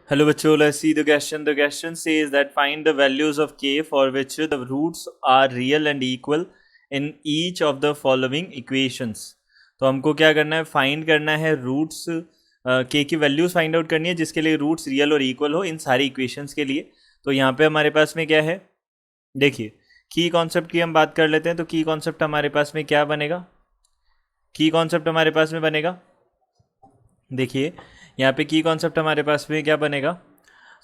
Hello bachcho, let's see the question. The question says that find the values of k for which the roots are real and equal in each of the following equations. तो हमको क्या करना है, find करना है roots k की values find out करनी है जिसके लिए रूट्स रियल और इक्वल हो इन सारी इक्वेशंस के लिए. तो यहाँ पे हमारे पास में क्या है, देखिए की कॉन्सेप्ट की हम बात कर लेते हैं. तो की कॉन्सेप्ट हमारे पास में क्या बनेगा, की कॉन्सेप्ट हमारे पास में बनेगा, देखिए यहाँ पे की कॉन्सेप्ट हमारे पास में क्या बनेगा.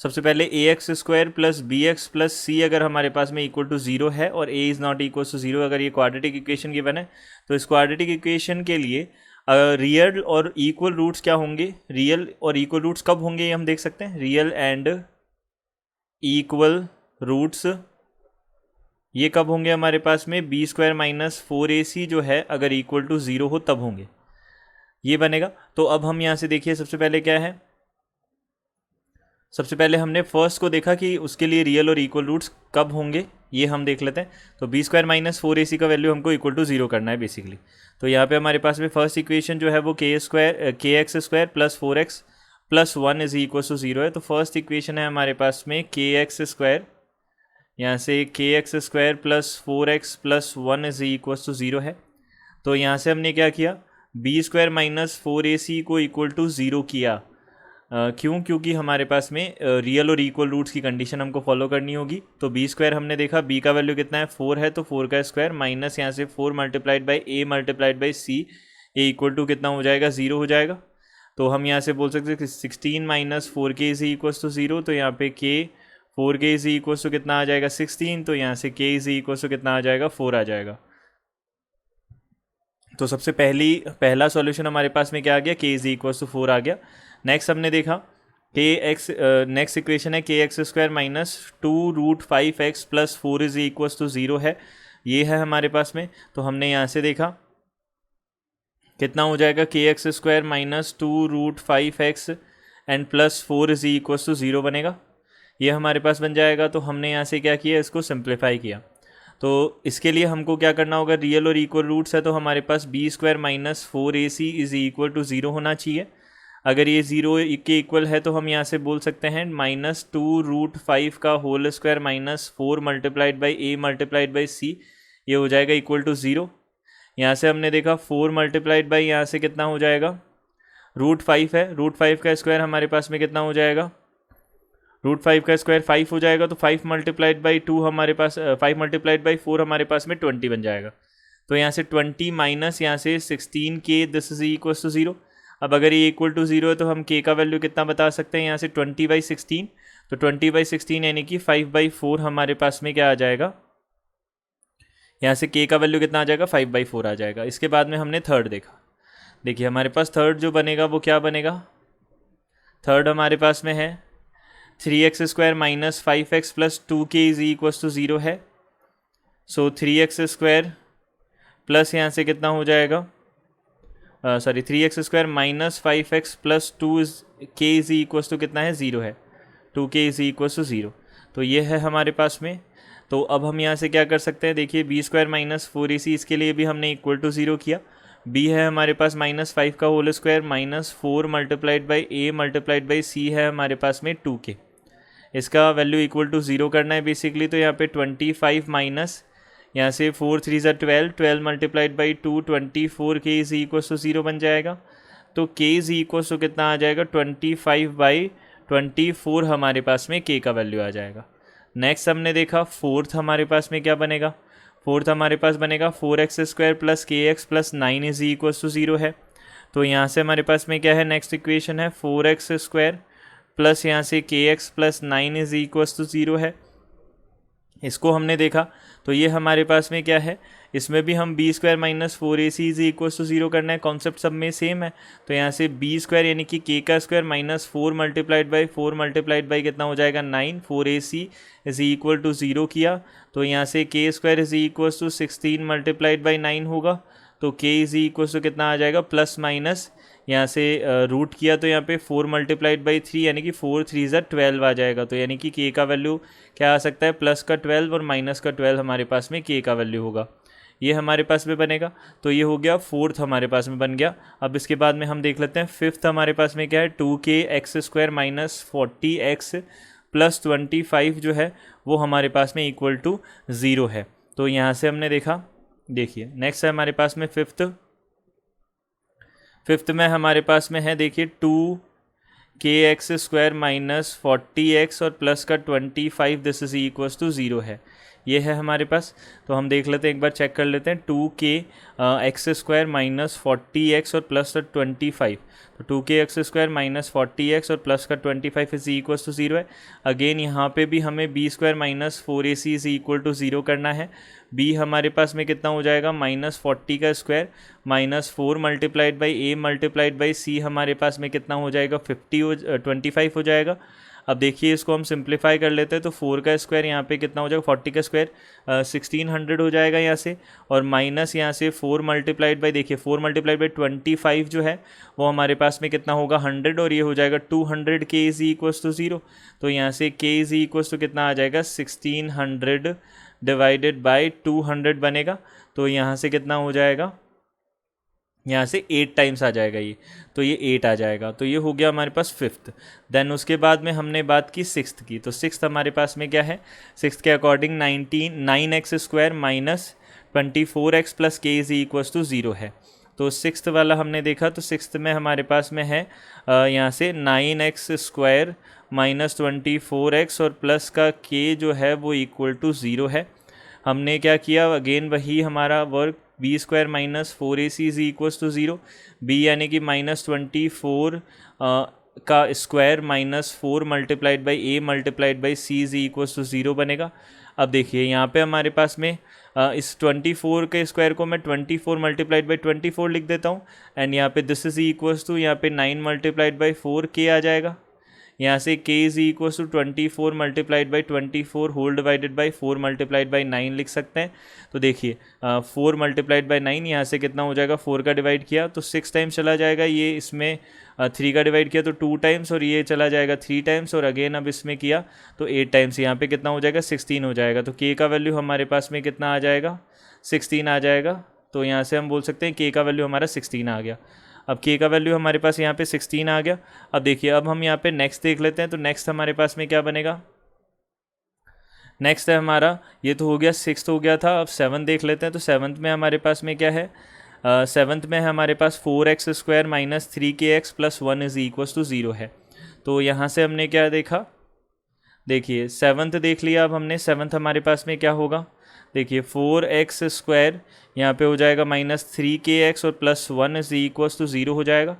सबसे पहले A X square plus B x plus C अगर हमारे पास में इक्वल टू ज़ीरो है और A is not equal to zero, अगर ये क्वाड्रेटिक इक्वेशन गिवन है तो इस क्वाड्रेटिक इक्वेशन के लिए रियल और इक्वल रूट्स क्या होंगे, रियल और इक्वल रूट्स कब होंगे ये हम देख सकते हैं. रियल एंड इक्वल रूट्स ये कब होंगे हमारे पास में, बी स्क्वायर माइनस 4ac जो है अगर इक्वल टू ज़ीरो हो तब होंगे, ये बनेगा. तो अब हम यहाँ से देखिए सबसे पहले क्या है, सबसे पहले हमने फर्स्ट को देखा कि उसके लिए रियल और इक्वल रूट्स कब होंगे, ये हम देख लेते हैं. तो बी स्क्वायर माइनस 4ac का वैल्यू हमको इक्वल टू ज़ीरो करना है बेसिकली. तो यहाँ पे हमारे पास में फर्स्ट इक्वेशन जो है वो k x square plus 4x plus 1 is equal to zero है. तो फर्स्ट इक्वेशन है हमारे पास में के एक्स स्क्वायर, यहाँ से k x square plus 4x plus 1 is equal to zero है. तो यहाँ से हमने क्या किया, बी स्क्वायर माइनस 4ac को इक्वल टू ज़ीरो किया. क्यों, क्योंकि हमारे पास में रियल और इक्वल रूट्स की कंडीशन हमको फॉलो करनी होगी. तो बी स्क्वायर हमने देखा, बी का वैल्यू कितना है 4 है, तो 4 का स्क्वायर माइनस यहाँ से 4 multiplied by A multiplied by c, a equal to कितना हो जाएगा, ज़ीरो हो जाएगा. तो हम यहाँ से बोल सकते हैं कि 16 minus 4k is equal to zero. तो यहाँ पे k 4k is equal to कितना आ जाएगा 16. तो यहाँ से k इज इक्वल टू कितना आ जाएगा 4 आ जाएगा. तो सबसे पहला सॉल्यूशन हमारे पास में क्या आ गया, k इज इक्वल टू 4 आ गया. नेक्स्ट हमने देखा के एक्स, नेक्स्ट इक्वेशन है k x square minus 2√5x plus 4 is equal to zero है, ये है हमारे पास में. तो हमने यहाँ से देखा कितना हो जाएगा, k x square minus 2√5x and plus 4 is equal to zero बनेगा, ये हमारे पास बन जाएगा. तो हमने यहाँ से क्या किया, इसको सिंप्लीफाई किया. तो इसके लिए हमको क्या करना होगा, रियल और इक्वल रूट्स है तो हमारे पास B square minus 4ac is equal to zero होना चाहिए. अगर ये ज़ीरो के इक्वल है तो हम यहाँ से बोल सकते हैं माइनस 2√5 का whole square minus 4 multiplied by A multiplied by C, ये हो जाएगा इक्वल टू ज़ीरो. यहाँ से हमने देखा 4 मल्टीप्लाइड बाई यहाँ से कितना हो जाएगा, √5 है, √5 का स्क्वायर हमारे पास में कितना हो जाएगा, √5 का स्क्वायर 5 हो जाएगा. तो 5 मल्टीप्लाइड बाई 2 हमारे पास 5 मल्टीप्लाइड बाई 4 हमारे पास में 20 बन जाएगा. तो यहाँ से 20 माइनस यहाँ से 16k this is equal to zero. अब अगर ये इक्वल टू ज़ीरो है तो हम k का वैल्यू कितना बता सकते हैं, यहाँ से 20/16. तो 20/16 यानी कि 5/4 हमारे पास में क्या आ जाएगा, यहाँ से k का वैल्यू कितना आ जाएगा 5/4 आ जाएगा. इसके बाद में हमने थर्ड देखा, देखिए हमारे पास थर्ड जो बनेगा वो क्या बनेगा, थर्ड हमारे पास में है 3x square minus 5x plus 2k is equal to zero है. सो 3x स्क्वायर प्लस यहाँ से कितना हो जाएगा, sorry 3x square minus 5x plus 2k is equal to कितना है, ज़ीरो है, 2k is equal to zero. तो ये है हमारे पास में. तो अब हम यहाँ से क्या कर सकते हैं, देखिए बी स्क्वायर माइनस 4ac इसके लिए भी हमने इक्वल टू ज़ीरो किया. b है हमारे पास माइनस 5 का whole square minus 4 multiplied by A multiplied by C है हमारे पास में 2k, इसका वैल्यू इक्वल टू ज़ीरो करना है बेसिकली. तो यहाँ पे 25 माइनस यहाँ से 4 3 ज़ा 12, 12 multiplied by 2 24k is equal to zero बन जाएगा. तो k इज इक्वल टू कितना आ जाएगा 25/24 हमारे पास में k का वैल्यू आ जाएगा. नेक्स्ट हमने देखा फोर्थ हमारे पास में क्या बनेगा, फोर्थ हमारे पास बनेगा 4x स्क्वायर plus k x plus 9 is equal to zero है. तो यहाँ से हमारे पास में क्या है, नेक्स्ट इक्वेशन है 4x स्क्वायर प्लस यहाँ से k x plus 9 is equal to zero है. इसको हमने देखा तो ये हमारे पास में क्या है, इसमें भी हम b square minus 4ac is equal to zero करना है, कॉन्सेप्ट सब में सेम है. तो यहाँ से बी स्क्वायर यानी कि k का स्क्वायर माइनस 4 मल्टीप्लाइड बाई कितना हो जाएगा 9, 4ac is equal to zero किया. तो यहाँ से k square is equal to 16 multiplied by 9 होगा. तो k इज इक्वल टू कितना आ जाएगा, प्लस माइनस यहाँ से रूट किया तो यहाँ पे 4 मल्टीप्लाइड बाई 3 यानी कि 4 3 ज़ा 12 आ जाएगा. तो यानी कि k का वैल्यू क्या आ सकता है, प्लस का 12 और माइनस का 12 हमारे पास में k का वैल्यू होगा. ये हमारे पास में बनेगा। तो ये हो गया फोर्थ हमारे पास में बन गया। अब इसके बाद में हम देख लेते हैं फिफ्थ हमारे पास में क्या है, 2k(x²) माइनस 40x प्लस 25 जो है वो हमारे पास में इक्वल टू 0 है। तो यहाँ से हमने देखा, देखिए नेक्स्ट है हमारे पास में फिफ्थ में हमारे पास में है, देखिए 2k(x²) माइनस 40x और प्लस का 25 दिस इज इक्वल्स टू 0 है। ये है हमारे पास। तो हम देख लेते हैं, एक बार चेक कर लेते हैं, 2k(x² माइनस 40x और प्लस का 25। तो 2k(x² माइनस 40x और प्लस का 25 इज इक्वल्स टू 0 है। अगेन यहाँ पे भी हमें b² minus 4ac is equal to 0 करना है। b हमारे पास में कितना हो जाएगा, माइनस 40 का square minus 4 multiplied by a multiplied by c हमारे पास में कितना हो जाएगा, 25 हो जाएगा। अब देखिए इसको हम सिंप्लीफाई कर लेते हैं, तो 4 का स्क्वायर यहाँ पे कितना हो जाएगा, 40 का स्क्वायर 1600 हो जाएगा यहाँ से, और माइनस यहाँ से 4 मल्टीप्लाइड बाई, देखिए 4 मल्टीप्लाइड बाई 25 जो है वो हमारे पास में कितना होगा, 100, और ये हो जाएगा 200 k इज इक्वल्स टू 0। तो यहाँ से k इज इक्वल्स टू कितना आ जाएगा, 1600 डिवाइडेड बाई 200 बनेगा। तो यहाँ से कितना हो जाएगा, यहाँ से 8 टाइम्स आ जाएगा ये, तो ये 8 आ जाएगा। तो ये हो गया हमारे पास फिफ्थ। देन उसके बाद में हमने बात की सिक्स्थ की। तो सिक्स्थ हमारे पास में क्या है, सिक्स्थ के according 9x² minus 24x plus k is equals to 0 है। तो सिक्स्थ वाला हमने देखा, तो सिक्स्थ में हमारे पास में है यहाँ से 9x² माइनस 24x और प्लस का k जो है वो इक्वल टू 0 है। हमने क्या किया, अगेन वही हमारा work, b² minus 4ac is equals to 0, b यानी कि माइनस 24 का square minus 4 multiplied by a multiplied by c is equals to 0 बनेगा। अब देखिए यहाँ पे हमारे पास में इस 24 के स्क्वायर को मैं 24 मल्टीप्लाइड बाई 24 लिख देता हूँ, एंड यहाँ पे दिस इज इक्वल्स टू यहाँ पे 9 मल्टीप्लाइड बाई 4k आ जाएगा। यहाँ से k is equals to 24 multiplied by 24 whole divided by 4 multiplied by 9 लिख सकते हैं। तो देखिए 4 मल्टीप्लाइड बाई 9 यहाँ से कितना हो जाएगा, 4 का डिवाइड किया तो 6 टाइम्स चला जाएगा, ये इसमें 3 का डिवाइड किया तो 2 टाइम्स, और ये चला जाएगा 3 टाइम्स, और अगेन अब इसमें किया तो 8 टाइम्स, यहाँ पे कितना हो जाएगा, 16 हो जाएगा। तो k का वैल्यू हमारे पास में कितना आ जाएगा, 16 आ जाएगा। तो यहाँ से हम बोल सकते हैं k का वैल्यू हमारा 16 आ गया। अब k का वैल्यू हमारे पास यहाँ पे 16 आ गया। अब देखिए अब हम यहाँ पे नेक्स्ट देख लेते हैं, तो नेक्स्ट हमारे पास में क्या बनेगा, नेक्स्ट है हमारा, ये तो हो गया सिक्स्थ हो गया था। अब 7 देख लेते हैं, तो 7th में हमारे पास में क्या है, 7th में हमारे पास 4x² minus 3kx plus 1 is equals to 0 है। तो यहाँ से हमने क्या देखा, देखिए 7th देख लिया। अब हमने 7th हमारे पास में क्या होगा, देखिए 4x² यहाँ पे हो जाएगा माइनस 3kx और प्लस 1 इज इक्वल्स टू 0 हो जाएगा,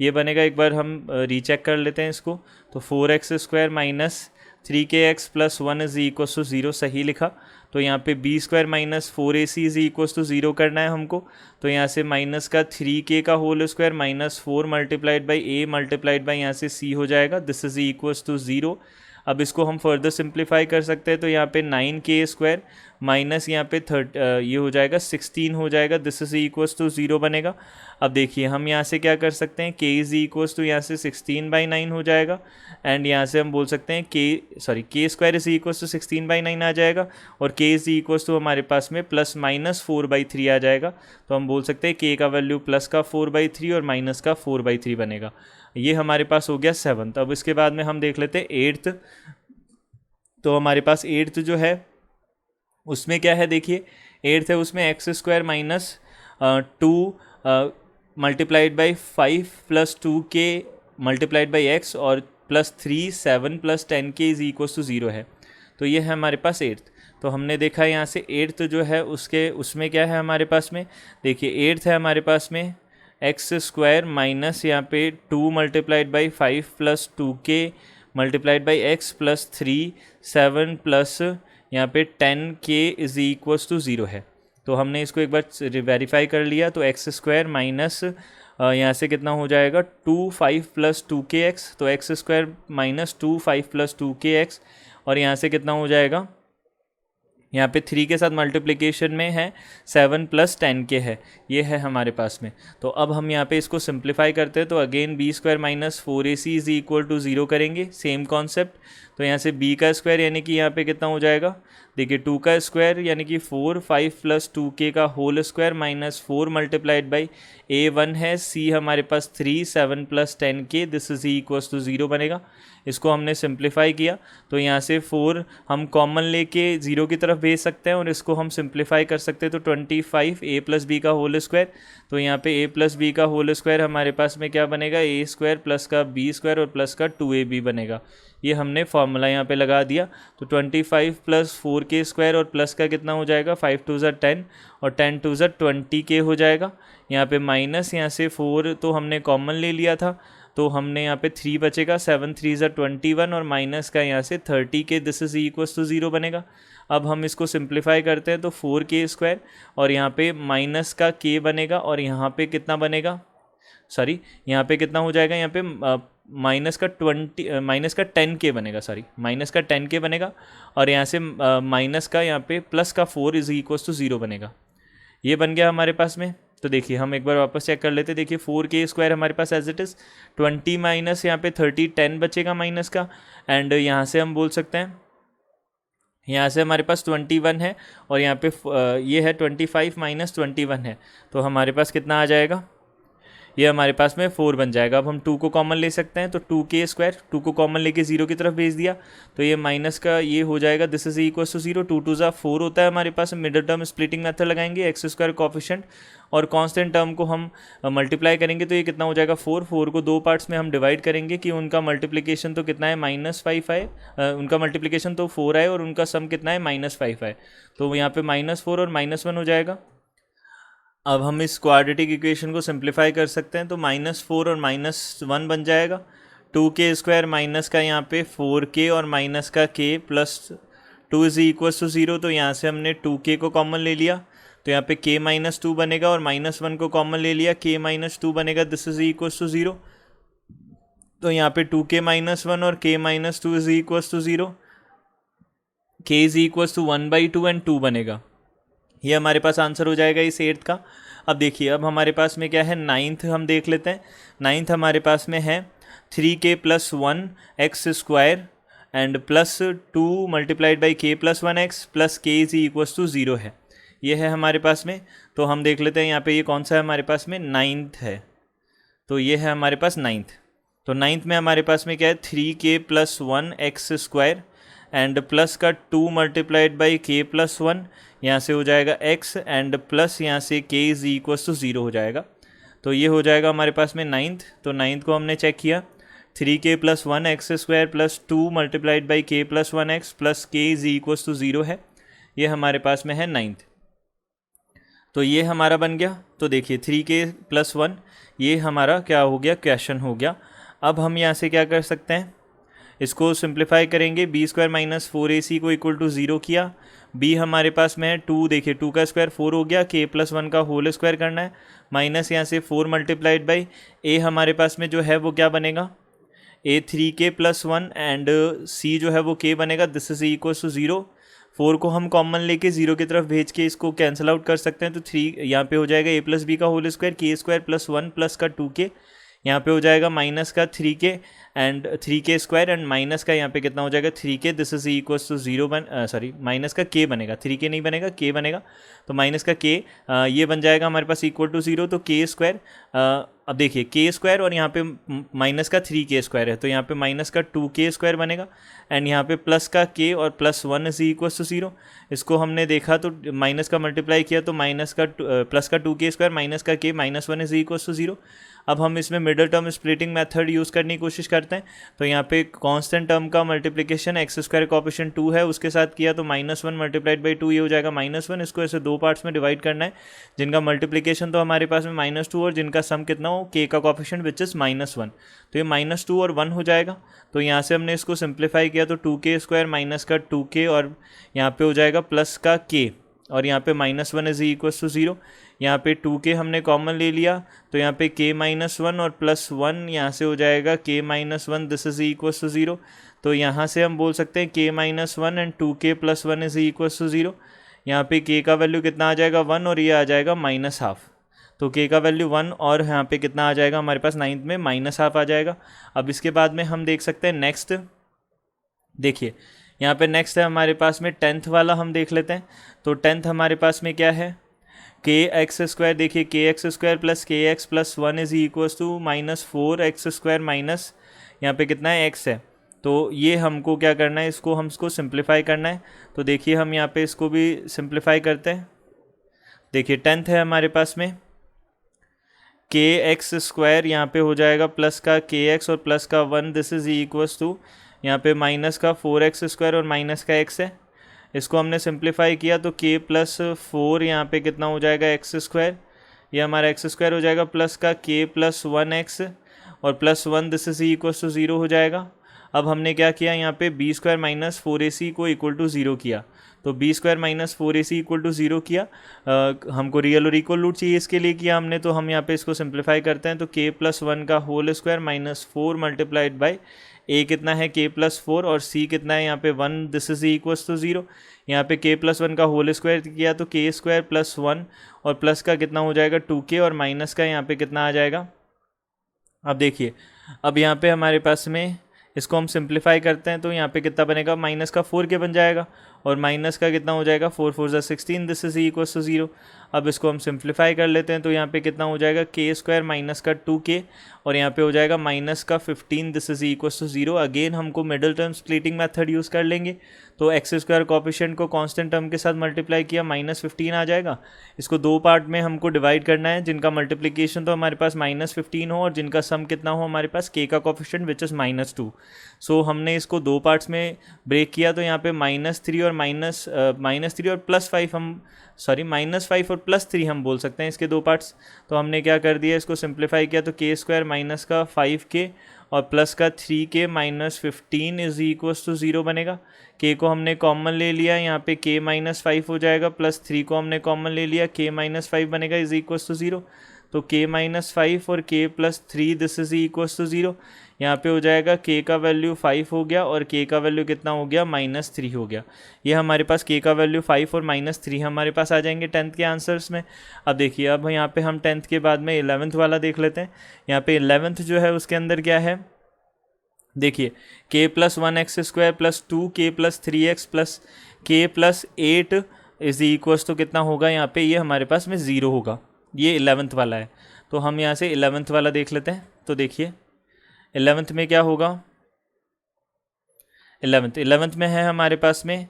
ये बनेगा। एक बार हम रीचेक कर लेते हैं इसको, तो 4x² minus 3kx plus 1 is equals to 0 सही लिखा। तो यहाँ पे b² minus 4ac is equals to 0 करना है हमको। तो यहाँ से माइनस का 3k का whole square minus 4 multiplied by a multiplied by यहाँ से c हो जाएगा, दिस इज इक्वल्स टू 0। अब इसको हम फर्दर सिंप्लीफाई कर सकते हैं, तो यहाँ पे 9k² माइनस यहाँ पे ये हो जाएगा 16 हो जाएगा, दिस इज इक्वल्स टू 0 बनेगा। अब देखिए हम यहाँ से क्या कर सकते हैं, k इज इक्वल्स टू यहाँ से 16/9 हो जाएगा, एंड यहाँ से हम बोल सकते हैं k² इज इक्वल्स टू 16/9 आ जाएगा, और k इज इक्वल्स टू हमारे पास में प्लस माइनस 4/3 आ जाएगा। तो हम बोल सकते हैं k का वैल्यू प्लस का 4/3 और माइनस का 4/3 बनेगा। ये हमारे पास हो गया 7th। अब इसके बाद में हम देख लेते हैं 8th। तो हमारे पास 8th जो है उसमें क्या है, देखिए 8th है उसमें x² minus 2 multiplied by 5 plus 2k multiplied by x और plus 3 7 plus 10k is equals to 0 है। तो ये है हमारे पास 8th। तो हमने देखा यहाँ से 8th जो है उसमें क्या है हमारे पास में, देखिए 8th है हमारे पास में x² माइनस यहाँ पे 2 multiplied by 5 plus 2k multiplied by x plus 3 7 plus यहाँ पे 10k इज इक्वल्स टू 0 है। तो हमने इसको एक बार वेरीफाई कर लिया, तो x² माइनस यहाँ से कितना हो जाएगा 2 5 प्लस 2kx, तो x² माइनस 2 5 प्लस 2kx, और यहाँ से कितना हो जाएगा, यहाँ पे 3 के साथ मल्टीप्लिकेशन में है 7 प्लस 10k है, ये है हमारे पास में। तो अब हम यहाँ पे इसको सिंप्लीफाई करते हैं, तो again b² minus 4ac is equal to 0 करेंगे, सेम कॉन्सेप्ट। तो यहाँ से b का स्क्वायर यानी कि यहाँ पे कितना हो जाएगा, देखिए 2 का स्क्वायर यानी कि 4, 5 प्लस 2k का whole square minus 4 multiplied by a1 है, c हमारे पास 3, 7 plus 10k, this is equals to 0 बनेगा। इसको हमने सिंप्लीफाई किया तो यहाँ से 4 हम कॉमन लेके 0 की तरफ भेज सकते हैं और इसको हम सिंप्लीफाई कर सकते हैं तो 25 a प्लस बी का होल स्क्वायर, तो यहाँ पे a प्लस बी का होल स्क्वायर हमारे पास में क्या बनेगा, a स्क्वायर प्लस का b स्क्वायर और प्लस का 2ab बनेगा। ये हमने फार्मूला यहाँ पे लगा दिया। तो 25 प्लस 4k स्क्वायर और प्लस का कितना हो जाएगा, 5 टू ज़ा 10 और 10 टू ज़ा 20k हो जाएगा। यहाँ पे माइनस यहाँ से 4 तो हमने कॉमन ले लिया था तो हमने यहाँ पे 3 बचेगा, 7 3 ज़ा 21 और माइनस का यहाँ से 30k, this is equals to 0 बनेगा। अब हम इसको सिंप्लीफाई करते हैं तो 4k स्क्वायर और यहाँ पे माइनस का k बनेगा और यहाँ पे कितना बनेगा, सॉरी यहाँ पे कितना हो जाएगा, यहाँ पे माइनस का 10k बनेगा, सॉरी माइनस का 10k बनेगा और यहाँ से माइनस का यहाँ पे प्लस का 4 इज इक्वल्स टू 0 बनेगा। ये बन गया हमारे पास में। तो देखिए हम एक बार वापस चेक कर लेते हैं। देखिए 4k स्क्वायर हमारे पास एज इट इज़ 20 माइनस यहाँ पे 30 10 बचेगा माइनस का, एंड यहाँ से हम बोल सकते हैं यहाँ से हमारे पास 21 है और यहाँ पे ये है 25 माइनस 21 है, तो हमारे पास कितना आ जाएगा, ये हमारे पास में 4 बन जाएगा। अब हम 2 को कॉमन ले सकते हैं तो 2k स्क्वायर, 2 को कॉमन लेके 0 की तरफ भेज दिया तो ये माइनस का ये हो जाएगा, दिस इज इक्वल्स टू 0। 2 टू ज़ा 4 होता है हमारे पास। मिडिल टर्म स्प्लिटिंग मेथड लगाएंगे, एक्स स्क्वायर कोफिशिएंट और कांस्टेंट टर्म को हम मल्टीप्लाई करेंगे तो ये कितना हो जाएगा 4 को 2 पार्ट्स में हम डिवाइड करेंगे कि उनका मल्टीप्लिकेशन तो कितना है -5 है, उनका मल्टीप्लिकेशन तो 4 है और उनका सम कितना है -5 है, तो यहाँ पे -4 और -1 हो जाएगा। अब हम इस क्वाड्रेटिक इक्वेशन को सिंप्लीफाई कर सकते हैं तो -4 और -1 बन जाएगा। 2k स्क्वायर माइनस का यहाँ पे 4k और माइनस का k plus 2 is equals to 0, तो यहाँ से हमने 2k को कॉमन ले लिया तो यहाँ पे k माइनस 2 बनेगा और -1 को कॉमन ले लिया, k माइनस 2 बनेगा, दिस इज इक्वल्स टू 0। तो यहाँ पे 2k माइनस 1 और k minus 2 is equals to 0, k is equals to 1/2 and 2 बनेगा। ये हमारे पास आंसर हो जाएगा इस 8th का। अब देखिए अब हमारे पास में क्या है, 9th हम देख लेते हैं। 9th हमारे पास में है 3k plus 1 x square and plus 2 multiplied by k plus 1 x plus k is equals to 0 है, ये है हमारे पास में। तो हम देख लेते हैं यहाँ पे ये कौन सा है हमारे पास में, 9th है, तो ये है हमारे पास 9th। तो 9th में हमारे पास में क्या है, 3k plus 1 x square and plus का 2 मल्टीप्लाइड बाई k प्लस 1, यहाँ से हो जाएगा x एंड प्लस यहाँ से k इज इक्वल्स टू 0 हो जाएगा। तो ये हो जाएगा हमारे पास में 9th। तो 9th को हमने चेक किया, 3k plus 1 x square plus 2 multiplied by k plus 1 x plus k is equals to 0 है, ये हमारे पास में है 9th। तो ये हमारा बन गया। तो देखिए 3k प्लस 1 ये हमारा क्या हो गया, क्वेश्चन हो गया। अब हम यहाँ से क्या कर सकते हैं, इसको सिंप्लीफाई करेंगे, बी स्क्वायर माइनस 4ac को इक्वल टू 0 किया। b हमारे पास में है 2, देखिए 2 का स्क्वायर 4 हो गया, k प्लस 1 का होल स्क्वायर करना है, माइनस यहाँ से 4 मल्टीप्लाइड बाई a हमारे पास में जो है वो क्या बनेगा, a 3k plus 1 and c जो है वो k बनेगा, दिस इज इक्वल्स टू 0। 4 को हम कॉमन लेके 0 की तरफ भेज के इसको कैंसिल आउट कर सकते हैं तो 3 यहाँ पे हो जाएगा a प्लस बी का whole square, k square plus 1 plus का 2k, यहाँ पे हो जाएगा माइनस का 3k and 3k square and minus का यहाँ पे कितना हो जाएगा 3k, this is equals to 0 sorry minus का k बनेगा, 3k नहीं बनेगा k बनेगा, तो माइनस का k ये बन जाएगा हमारे पास इक्वल टू 0। तो k स्क्वायर अब देखिए k स्क्वायर और यहाँ पे माइनस का 3k स्क्वायर है तो यहाँ पे माइनस का 2k स्क्वायर बनेगा एंड यहाँ पे प्लस का k और प्लस 1 इज इक्वल्स टू 0। इसको हमने देखा तो माइनस का मल्टीप्लाई किया तो माइनस का प्लस का 2k स्क्वायर माइनस का k minus 1 is equals to 0। अब हम इसमें middle term splitting method use करने की कोशिश करते हैं। तो यहाँ पे कांस्टेंट टर्म का मल्टीप्लिकेशन एक्स स्क्वायर कोएफिशिएंट 2 है उसके साथ किया तो -1 मल्टीप्लाइड बाई 2 ये हो जाएगा -1। इसको ऐसे 2 पार्ट्स में डिवाइड करना है जिनका मल्टीप्लिकेशन तो हमारे पास में -2 और जिनका सम कितना हो k का कोएफिशिएंट विच इज़ -1, तो ये -2 और 1 हो जाएगा। तो यहाँ से हमने इसको सिंप्लीफाई किया तो 2k स्क्वायर माइनस का 2k और यहाँ पे हो जाएगा प्लस का k और यहाँ पे -1 इज इक्वल्स टू 0। यहाँ पे 2k हमने कॉमन ले लिया तो यहाँ पे k -1 और प्लस 1 यहाँ से हो जाएगा k -1, this is equals to 0। तो यहाँ से हम बोल सकते हैं k -1 and 2k plus 1 is equals to 0। यहाँ पे k का वैल्यू कितना आ जाएगा 1 और ये आ जाएगा -12, तो k का वैल्यू 1 और यहाँ पे कितना आ जाएगा हमारे पास 9th में -12 आ जाएगा। अब इसके बाद में हम देख सकते हैं नेक्स्ट, देखिए यहाँ पे नेक्स्ट है हमारे पास में 10th वाला हम देख लेते हैं। तो 10th हमारे पास में क्या है, के एक्स स्क्वायर, देखिए k x square plus k x plus 1 is equals to -4x² minus यहाँ पे कितना है x है। तो ये हमको क्या करना है, इसको हमको सिंप्लीफाई करना है। तो देखिए हम यहाँ पे इसको भी सिंप्लीफाई करते हैं। देखिए 10th है हमारे पास में के एक्स स्क्वायर, यहाँ पे हो जाएगा प्लस का के एक्स और प्लस का 1, दिस इज इक्वल्स टू यहाँ पे माइनस का 4x² और माइनस का x है। इसको हमने सिंप्लीफाई किया तो k प्लस 4 यहाँ पे कितना हो जाएगा x², ये हमारा x² हो जाएगा प्लस का k प्लस 1x और plus 1, this is equals to 0 हो जाएगा। अब हमने क्या किया, यहाँ पे b² माइनस 4ac को इक्वल टू 0 किया। तो b² minus 4ac equal to 0 किया। हमको रियल और इक्वल रूट चाहिए, इसके लिए किया हमने। तो हम यहाँ पे इसको सिंप्लीफाई करते हैं। तो k प्लस 1 का whole square minus 4 multiplied by a कितना है k प्लस 4 और c कितना है यहाँ पे 1, दिस इज इक्वल्स टू 0। यहाँ पे k प्लस 1 का होल स्क्वायर किया तो k² प्लस 1 और प्लस का कितना हो जाएगा 2k और माइनस का यहाँ पे कितना आ जाएगा। अब देखिए, अब यहाँ पे हमारे पास में इसको हम सिंप्लीफाई करते हैं तो यहाँ पे कितना बनेगा, माइनस का 4k बन जाएगा और माइनस का कितना हो जाएगा 4 4 16, दिस इज इक्वल्स टू 0। अब इसको हम सिंप्लीफाई कर लेते हैं तो यहाँ पे कितना हो जाएगा k² माइनस का 2k और यहाँ पे हो जाएगा माइनस का 15, this is equals to 0। Again हमको middle term splitting method use कर लेंगे। तो x² कोफिशिएंट को कांस्टेंट टर्म के साथ मल्टीप्लाई किया, -15 आ जाएगा। इसको दो पार्ट में हमको डिवाइड करना है, जिनका मल्टीप्लिकेशन तो हमारे पास -15 हो और जिनका सम कितना हो हमारे पास k का कोफिशिएंट विच इज़ -2। सो हमने इसको दो पार्ट्स में ब्रेक किया तो यहाँ पे -3 और -3 और +5 हम -5 और +3 हम बोल सकते हैं इसके दो पार्ट्स। तो हमने क्या कर दिया, इसको सिंप्लीफाई किया तो k² माइनस का 5k और प्लस का 3k minus 15 is equals to 0 बनेगा। k को हमने कॉमन ले लिया, यहाँ पे k -5 हो जाएगा, प्लस 3 को हमने कॉमन ले लिया, k -5 बनेगा इज इक्वल्स टू 0। तो k -5 और k plus 3 this is equals to 0। यहाँ पे हो जाएगा k का वैल्यू 5 हो गया और k का वैल्यू कितना हो गया, -3 हो गया। ये हमारे पास k का वैल्यू 5 और -3 हमारे पास आ जाएंगे 10th के आंसर्स में। अब देखिए, अब यहाँ पे हम 10th के बाद में 11th वाला देख लेते हैं। यहाँ पे 11th जो है उसके अंदर क्या है, देखिए k plus 1x² plus 2k plus 3x plus k plus 8 is equals तो कितना होगा, यहाँ पे ये हमारे पास में 0 होगा। ये 11th वाला है। तो हम यहाँ से 11th वाला देख लेते हैं। तो देखिए 11th में क्या होगा, 11th में है हमारे पास में,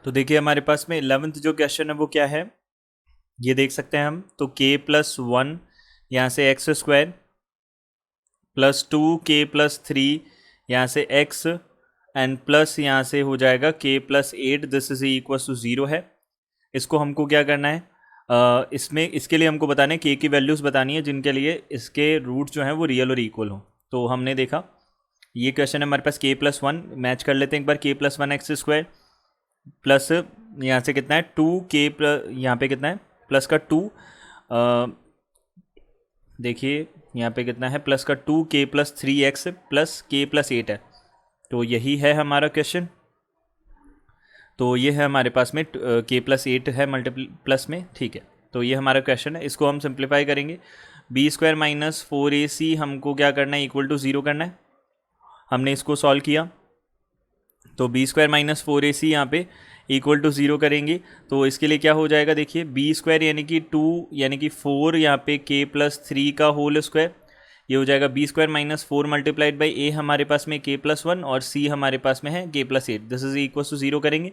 तो देखिए हमारे पास में 11th जो क्वेश्चन है वो क्या है, ये देख सकते हैं हम। तो k प्लस 1 यहाँ से x² प्लस 2k प्लस 3 यहाँ से x एंड प्लस यहाँ से हो जाएगा k plus 8, this is equals to 0 है। इसको हमको क्या करना है, इसमें इसके लिए हमको बताना है k की वैल्यूज़ बतानी है जिनके लिए इसके रूट जो हैं वो रियल और इक्वल हो। तो हमने देखा ये क्वेश्चन है हमारे पास k प्लस 1, मैच कर लेते हैं एक बार। k प्लस 1x² प्लस यहाँ से कितना है 2k प्लस यहाँ पे कितना है प्लस का 2, देखिए यहाँ पे कितना है प्लस का 2k plus 3x plus k plus 8 है। तो यही है हमारा क्वेश्चन। तो ये है हमारे पास में k प्लस 8 है प्लस में, ठीक है। तो ये हमारा क्वेश्चन है, इसको हम सिंप्लीफाई करेंगे। b² माइनस 4ac हमको क्या करना है, इक्वल टू 0 करना है। हमने इसको सॉल्व किया तो b² माइनस 4ac यहाँ पे इक्वल टू 0 करेंगे तो इसके लिए क्या हो जाएगा, देखिए b² यानी कि 2 यानी कि 4 यहाँ पे k प्लस 3 का होल स्क्वायर, ये हो जाएगा b² minus 4 multiplied by a हमारे पास में k प्लस 1 और c हमारे पास में है k plus 8, this is equal to 0 करेंगे।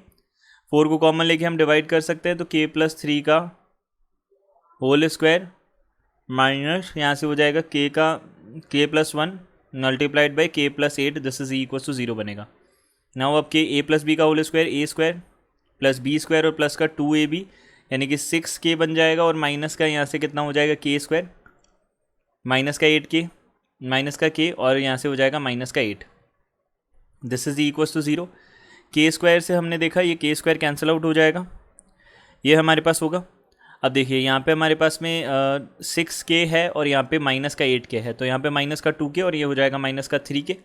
4 को कॉमन लेके हम डिवाइड कर सकते हैं तो k प्लस 3 का होल स्क्वायर माइनस यहाँ से हो जाएगा k plus 1 multiplied by k plus 8, this is equal to 0 बनेगा। नाउ अब k a प्लस बी का whole square a² plus b² और प्लस का 2ab यानी कि 6k बन जाएगा और माइनस का यहाँ से कितना हो जाएगा k² माइनस का 8k माइनस का k और यहाँ से हो जाएगा माइनस का 8, this is equals to 0। k² से हमने देखा ये k² कैंसिल आउट हो जाएगा, ये हमारे पास होगा। अब देखिए यहाँ पे हमारे पास में 6k है और यहाँ पे माइनस का 8k है, तो यहाँ पे माइनस का 2k और ये हो जाएगा माइनस का 3k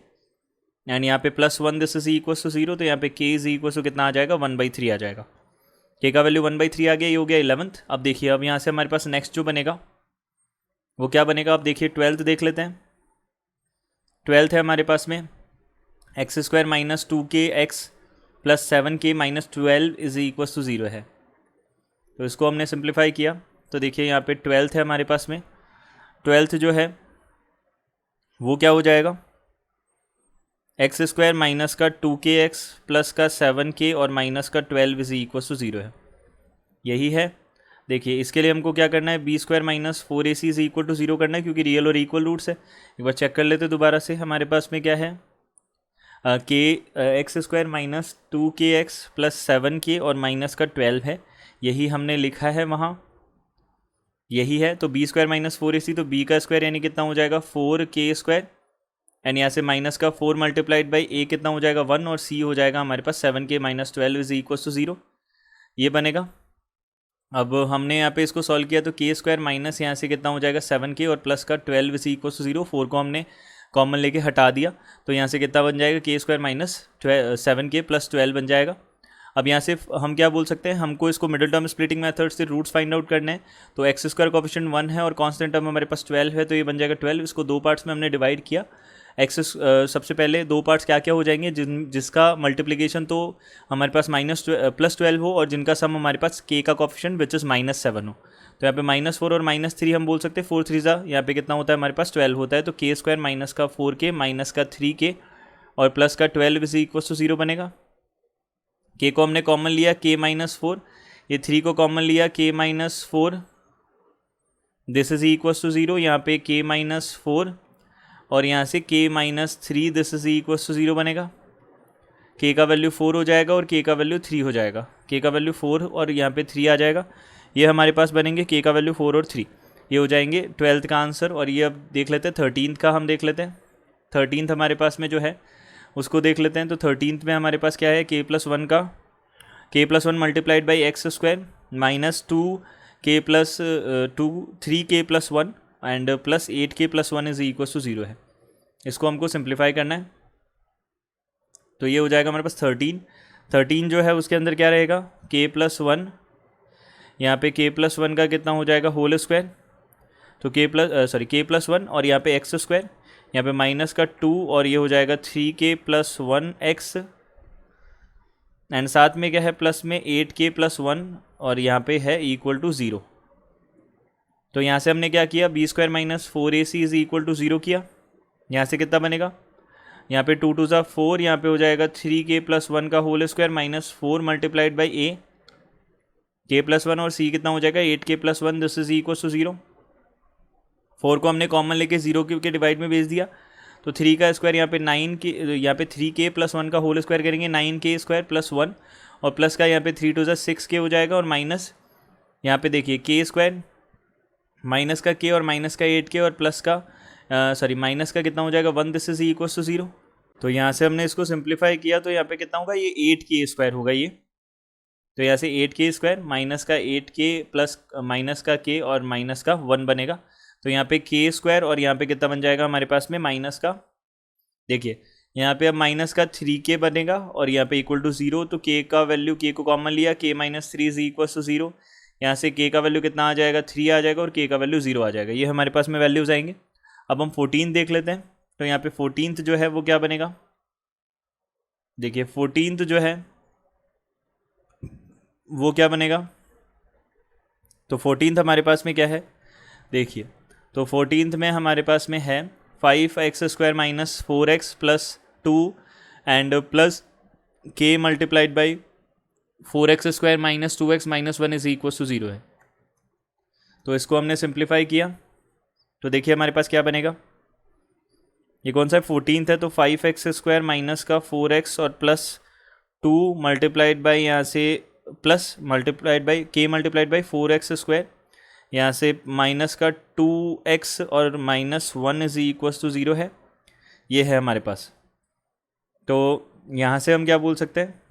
एंड यहाँ पे plus 1, this is equals to 0। तो यहाँ पे k इज इक्वल्स टू कितना आ जाएगा, 1/3 आ जाएगा। k का वैल्यू 1/3 आ गया, ये हो गया 11th। अब देखिए अब यहाँ से हमारे पास नेक्स्ट जो बनेगा वो क्या बनेगा, अब देखिए 12th देख लेते हैं। 12th है हमारे पास में x² minus 2k x plus 7k minus 12 is equal to 0 है। तो इसको हमने सिंप्लीफाई किया तो देखिए यहाँ पे 12th है हमारे पास में, 12th जो है वो क्या हो जाएगा, एक्स स्क्वायर माइनस का 2kx प्लस का 7k और माइनस का 12 इज इक्वल टू 0 है। यही है। देखिए इसके लिए हमको क्या करना है, b square minus 4ac is equal to 0 करना है, क्योंकि रियल और इक्वल रूट्स है। एक बार चेक कर लेते दोबारा से, हमारे पास में क्या है, k x square minus 2kx plus 7k और माइनस का 12 है, यही हमने लिखा है वहाँ, यही है। तो बी स्क्वायर माइनस 4ac, तो बी का स्क्वायर यानी कितना हो जाएगा 4k स्क्वायर, एंड यहाँ से माइनस का 4 मल्टीप्लाइड बाई ए कितना हो जाएगा 1, और सी हो जाएगा हमारे पास 7k minus 12 is equal to 0, ये बनेगा। अब हमने यहाँ पे इसको सॉल्व किया तो के स्क्वायर माइनस यहाँ से कितना हो जाएगा 7k और प्लस का 12 इज इक्वल टू 0, 4 को हमने कॉमन लेके हटा दिया तो यहाँ से कितना बन जाएगा, के स्क्वायर माइनस 7k प्लस 12 बन जाएगा। अब यहाँ से हम क्या बोल सकते हैं, हमको इसको मिडिल टर्म स्प्लिटिंग मेथड से रूट्स फाइंड आउट करने हैं। तो एक्स स्क्वायर कोएफिशिएंट 1 है और कांस्टेंट टर्म हमारे पास 12 है, तो ये बन जाएगा 12। इसको दो पार्ट्स में हमने डिवाइड किया। एक्स सबसे पहले दो पार्ट्स क्या क्या हो जाएंगे, जिसका मल्टीप्लिकेशन तो हमारे पास प्लस 12 हो और जिनका सम हमारे पास के का कोएफिशिएंट विच इज़ -7 हो। तो यहाँ पे -4 और -3 हम बोल सकते हैं, 4 3 यहाँ पे कितना होता है हमारे पास 12 होता है। तो के स्क्वायर माइनस का 4k माइनस का 3k और प्लस का 12 इज इक्वल टू 0 बनेगा। के को हमने कॉमन लिया k-4, ये 3 को कॉमन लिया k-4, this is equal to 0। यहाँ पे k-4 और यहाँ से k-3 this is equal to 0 बनेगा। k का वैल्यू 4 हो जाएगा और k का वैल्यू 3 हो जाएगा। k का वैल्यू 4 और यहाँ पे 3 आ जाएगा, ये हमारे पास बनेंगे k का वैल्यू 4 और 3, ये हो जाएंगे 12th का आंसर। और ये अब देख लेते हैं 13th का, हम देख लेते हैं 13th हमारे पास में जो है उसको देख लेते हैं। तो 13th में हमारे पास क्या है, k+1 multiplied by x square minus 3k+1 and plus 8k+1 is equal to 0 है। इसको हमको सिंप्लीफाई करना है तो ये हो जाएगा हमारे पास 13 जो है उसके अंदर क्या रहेगा, k+1, यहाँ पे k+1 का कितना हो जाएगा होल स्क्वायर, तो k+1 और यहाँ पे एक्स स्क्वायर, यहाँ पे माइनस का 2 और ये हो जाएगा 3k+1x एंड साथ में क्या है प्लस में 8k+1 और यहाँ पे है इक्वल टू 0। तो यहाँ से हमने क्या किया, b square minus 4ac is equal to 0 किया। यहाँ से कितना बनेगा, यहाँ पे 2 2 ज़ा 4, यहाँ पे हो जाएगा 3k+1 का whole square minus 4 multiplied by a, k+1 और c कितना हो जाएगा 8k+1, this is equal to 0। 4 को हमने कॉमन लेके 0 के डिवाइड में भेज दिया तो 3 का स्क्वायर यहाँ पे 9k, यहाँ पे 3k+1 का होल स्क्वायर करेंगे 9k स्क्वायर प्लस 1 और प्लस का यहाँ पे 3 2 ज़ा 6k हो जाएगा और माइनस यहाँ पे देखिए k स्क्वायर माइनस का k और माइनस का 8k और प्लस का माइनस का कितना हो जाएगा 1, दिस इज इक्वल टू 0। तो यहाँ से हमने इसको सिंप्लीफाई किया तो यहाँ पे कितना होगा, ये 8k स्क्वायर होगा ये। तो यहाँ से 8k स्क्वायर माइनस का 8k प्लस माइनस का k और माइनस का 1 बनेगा। तो यहाँ पे k स्क्वायर और यहाँ पे कितना बन जाएगा हमारे पास में माइनस का, देखिए यहाँ पे अब माइनस का 3k बनेगा और यहाँ पे इक्वल टू 0। तो k का वैल्यू, k को कॉमन लिया, k-3 इज इक्वल टू 0। यहाँ से k का वैल्यू कितना आ जाएगा 3 आ जाएगा और k का वैल्यू 0 आ जाएगा, ये हमारे पास में वैल्यूज आएंगे। अब हम 14 देख लेते हैं। तो यहाँ पे 14th जो है वो क्या बनेगा, देखिए 14th जो है वो क्या बनेगा, तो 14th हमारे पास में क्या है, देखिए तो 14th में हमारे पास में है 5x square minus 4x plus 2 and plus k multiplied by 4x square minus 2x minus 1 is equal to 0 है। तो इसको हमने सिंप्लीफाई किया तो देखिए हमारे पास क्या बनेगा, ये कौन सा है 14th है, तो 5x स्क्वायर माइनस का 4x और प्लस 2 मल्टीप्लाइड बाई यहाँ से plus multiplied by k multiplied by 4x square, यहाँ से माइनस का 2x और माइनस 1 इज इक्वल टू 0 है, ये है हमारे पास। तो यहाँ से हम क्या बोल सकते हैं,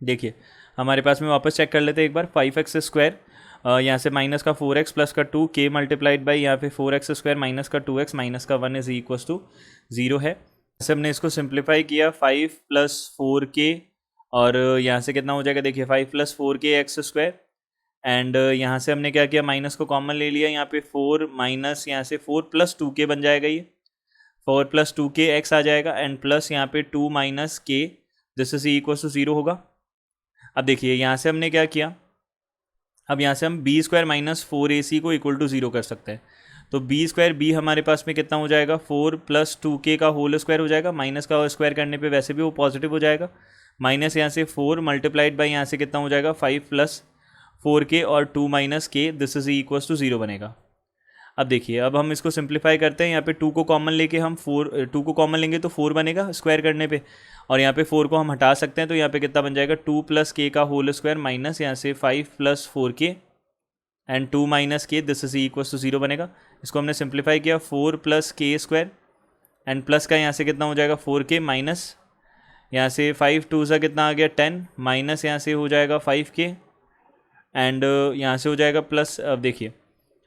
देखिए हमारे पास में वापस चेक कर लेते हैं एक बार। 5x स्क्वायर यहाँ से माइनस का 4x प्लस का 2 k मल्टीप्लाइड बाई यहाँ पे 4x स्क्वायर माइनस का 2x माइनस का 1 इज इक्वल टू 0 है। जैसे हमने इसको सिंप्लीफाई किया 5 प्लस 4k और यहाँ से कितना हो जाएगा, देखिए 5 plus 4k x square and यहाँ से हमने क्या किया, माइनस को कॉमन ले लिया, यहाँ पे 4 माइनस यहाँ से 4 प्लस 2k बन जाएगा, ये 4 प्लस 2k एक्स आ जाएगा एंड प्लस यहाँ पे 2 minus k this is equal to 0 होगा। अब देखिए यहाँ से हमने क्या किया, अब यहाँ से हम बी स्क्वायर माइनस 4ac को इक्वल टू 0 कर सकते हैं। तो बी स्क्वायर बी हमारे पास में कितना हो जाएगा, 4 प्लस 2k का होल स्क्वायर हो जाएगा, माइनस का स्क्वायर करने पे वैसे भी वो पॉजिटिव हो जाएगा, माइनस यहाँ से 4 मल्टीप्लाइड बाई यहाँ से कितना हो जाएगा 5 प्लस 4k और 2 minus k, this is equal to 0 बनेगा। अब देखिए अब हम इसको सिंप्लीफाई करते हैं, यहाँ पे 2 को कॉमन लेके हम 2 को कॉमन लेंगे तो 4 बनेगा स्क्वायर करने पे, और यहाँ पे 4 को हम हटा सकते हैं तो यहाँ पे कितना बन जाएगा 2 प्लस k का होल स्क्वायर माइनस यहाँ से 5 plus 4k and 2 minus k, this is equal to 0 बनेगा। इसको हमने सिंप्लीफाई किया 4 plus k square and plus का यहाँ से कितना हो जाएगा 4k माइनस यहाँ से 5 2 सा कितना आ गया 10 माइनस यहाँ से हो जाएगा 5k एंड यहाँ से हो जाएगा प्लस। अब देखिए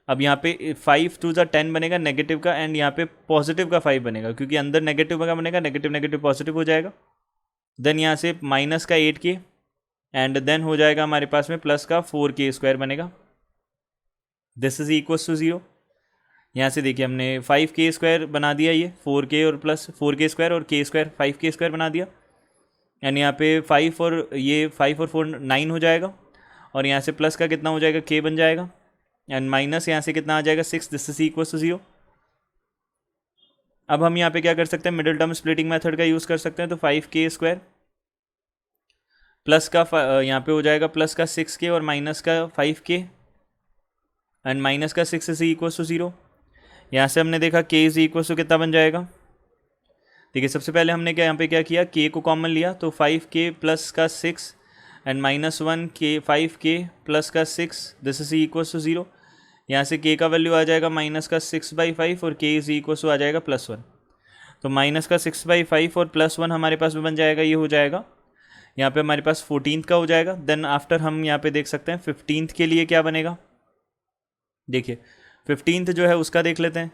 अब यहाँ पे 5 2 सा 10 बनेगा नेगेटिव का एंड यहाँ पे पॉजिटिव का 5 बनेगा, क्योंकि अंदर नेगेटिव का बनेगा, नेगेटिव नेगेटिव पॉजिटिव हो जाएगा। देन यहाँ से माइनस का 8k एंड देन हो जाएगा हमारे पास में प्लस का 4k स्क्वायर बनेगा, दिस इज इक्वल टू 0। यहाँ से देखिए हमने 5k स्क्वायर बना दिया, ये 4k और प्लस 4k स्क्वायर और k स्क्वायर 5k स्क्वायर बना दिया एंड यहाँ पे 5 और ये 5 और 4 9 हो जाएगा, और यहाँ से प्लस का कितना हो जाएगा k बन जाएगा एंड माइनस यहाँ से कितना आ जाएगा 6, दिस इज इक्वल टू 0। अब हम यहाँ पे क्या कर सकते हैं, मिडिल टर्म स्प्लिटिंग मेथड का यूज़ कर सकते हैं। तो 5k स्क्वायर प्लस का यहाँ पे हो जाएगा प्लस का 6k और माइनस का 5k एंड माइनस का 6 इज इक्वल टू 0। यहाँ से हमने देखा k इज इक्वल टू कितना बन जाएगा, देखिए सबसे पहले हमने क्या यहाँ पे क्या किया, k को कॉमन लिया तो 5k प्लस का 6 and minus 1k 5k plus का 6, दिस इज इक्वल टू 0। यहाँ से k का वैल्यू आ जाएगा माइनस का 6/5 और k इज इक्वल टू आ जाएगा +1। तो माइनस का 6/5 और +1 हमारे पास में बन जाएगा, ये हो जाएगा यहाँ पे हमारे पास 14th का हो जाएगा। देन आफ्टर हम यहाँ पे देख सकते हैं 15th के लिए क्या बनेगा, देखिए 15th जो है उसका देख लेते हैं।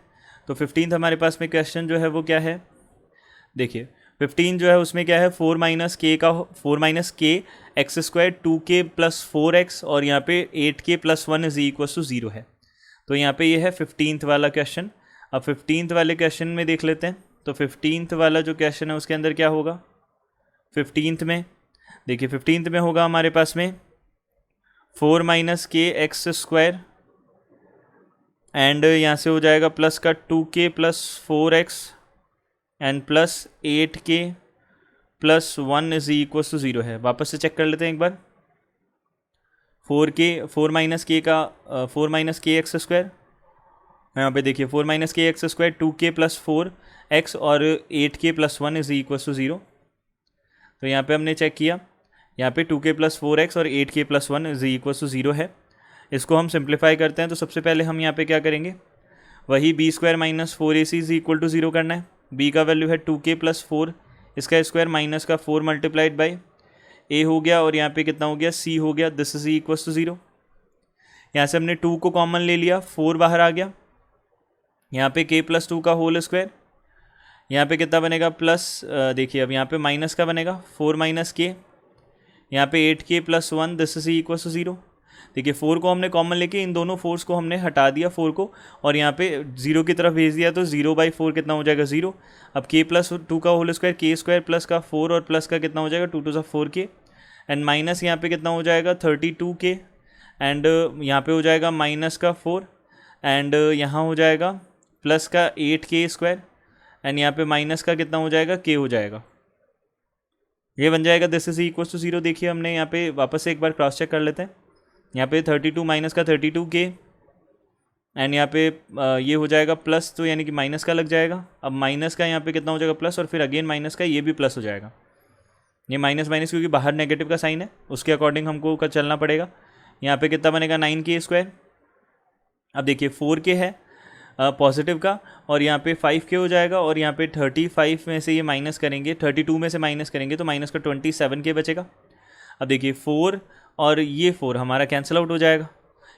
तो 15th हमारे पास में क्वेश्चन जो है वो क्या है, देखिए 15 जो है उसमें क्या है 4 minus k x square 2k plus 4x और यहाँ पे 8k plus 1 is equal to 0 है। तो यहाँ पे ये है 15th वाला क्वेश्चन। अब 15th वाले क्वेश्चन में देख लेते हैं। तो 15th वाला जो क्वेश्चन है उसके अंदर क्या होगा, 15th में देखिए 15th में होगा हमारे पास में 4 minus k x square and यहाँ से हो जाएगा प्लस का 2k plus 4x and plus 8k plus 1 is equal to 0 है। वापस से चेक कर लेते हैं एक बार। 4 माइनस के एक्स स्क्वायर, यहाँ पे देखिए 4 minus k x square 2k plus 4x और 8k plus 1 is equal to 0। तो यहाँ पे हमने चेक किया, यहाँ पे 2k प्लस 4x और 8k plus 1 is equal to 0 है। इसको हम सिंप्लीफाई करते हैं। तो सबसे पहले हम यहाँ पे क्या करेंगे, वही b square minus 4ac is equal to 0 करना है। b का वैल्यू है 2k प्लस 4, इसका स्क्वायर माइनस का 4 मल्टीप्लाइड बाई a हो गया और यहाँ पे कितना हो गया c हो गया, दिस इज इक्वल टू 0। यहाँ से हमने 2 को कॉमन ले लिया, 4 बाहर आ गया, यहाँ पे k प्लस 2 का होल स्क्वायर, यहाँ पे कितना बनेगा प्लस देखिए अब यहाँ पे माइनस का बनेगा 4 माइनस k, यहाँ पे 8k plus 1, this is equal to 0। देखिए 4 को हमने कॉमन लेके इन दोनों 4s को हमने हटा दिया 4 को और यहाँ पे 0 की तरफ भेज दिया। तो 0/4 कितना हो जाएगा 0। अब k प्लस 2 का whole square k square plus का 4 और प्लस का कितना हो जाएगा 2 2 4k एंड माइनस यहाँ पे कितना हो जाएगा 32k एंड यहाँ पे हो जाएगा माइनस का 4 एंड यहाँ हो जाएगा प्लस का 8k स्क्वायर एंड यहाँ पे माइनस का कितना हो जाएगा k हो जाएगा, ये बन जाएगा दिस इज इक्वल टू 0। देखिए हमने यहाँ पे वापस से एक बार क्रॉस चेक कर लेते हैं। यहाँ पे 32 माइनस का 32k एंड यहाँ पे ये हो जाएगा प्लस, तो यानी कि माइनस का लग जाएगा। अब माइनस का यहाँ पे कितना हो जाएगा प्लस और फिर अगेन माइनस का, ये भी प्लस हो जाएगा। ये माइनस माइनस क्योंकि बाहर नेगेटिव का साइन है उसके अकॉर्डिंग हमको चलना पड़ेगा। यहाँ पे कितना बनेगा 9k स्क्वायर। अब देखिए 4k है पॉजिटिव का और यहाँ पे 5k हो जाएगा और यहाँ पे 35 में से ये माइनस करेंगे, 32 में से माइनस करेंगे तो माइनस का 27k बचेगा। अब देखिए 4 और ये 4 हमारा कैंसिल आउट हो जाएगा।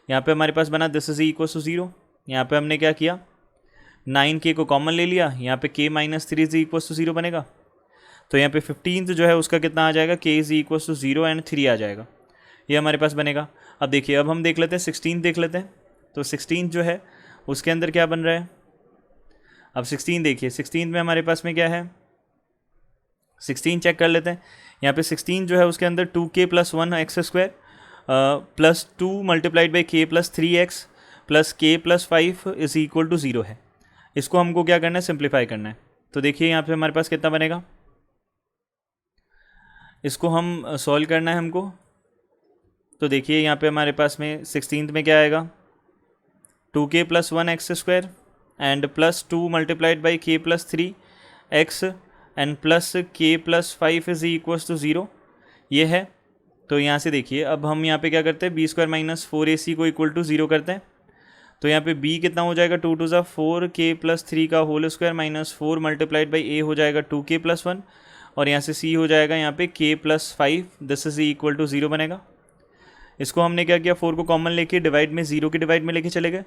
यहाँ पे हमारे पास बना दिस इज इक्वल टू 0। यहाँ पे हमने क्या किया 9k को कॉमन ले लिया, यहाँ पे k minus 3 is equal to 0 बनेगा। तो यहाँ पे 15th जो है उसका कितना आ जाएगा k is equal to 0 and 3 आ जाएगा, ये हमारे पास बनेगा। अब देखिए अब हम देख लेते हैं 16 देख लेते हैं। तो 16 जो है उसके अंदर क्या बन रहा है, अब 16 देखिए 16 में हमारे पास में क्या है 16 चेक कर लेते हैं। यहाँ पे 16 जो है उसके अंदर 2k plus 1 x square plus 2 multiplied by k plus 3x plus k plus 5 is equal to 0 है। इसको हमको क्या करना है, सिंप्लीफाई करना है। तो देखिए यहाँ पे हमारे पास कितना बनेगा, इसको हम सॉल्व करना है हमको। तो देखिए यहाँ पे हमारे पास में 16 में क्या आएगा, 2k plus 1 x square and plus 2 multiplied by k plus 3 x and plus k plus 5 is equal to 0, ये है। तो यहाँ से देखिए अब हम यहाँ पे क्या करते हैं, बी स्क्वायर माइनस 4ac को इक्वल टू 0 करते हैं। तो यहाँ पे b कितना हो जाएगा, 2 टू ज़ा 4 k प्लस 3 का whole square minus 4 multiplied by a हो जाएगा 2k प्लस 1, और यहाँ से c हो जाएगा यहाँ पे k plus 5, this is equal to 0 बनेगा। इसको हमने क्या किया, 4 को कॉमन लेके डिवाइड में 0 के डिवाइड में लेके चले गए।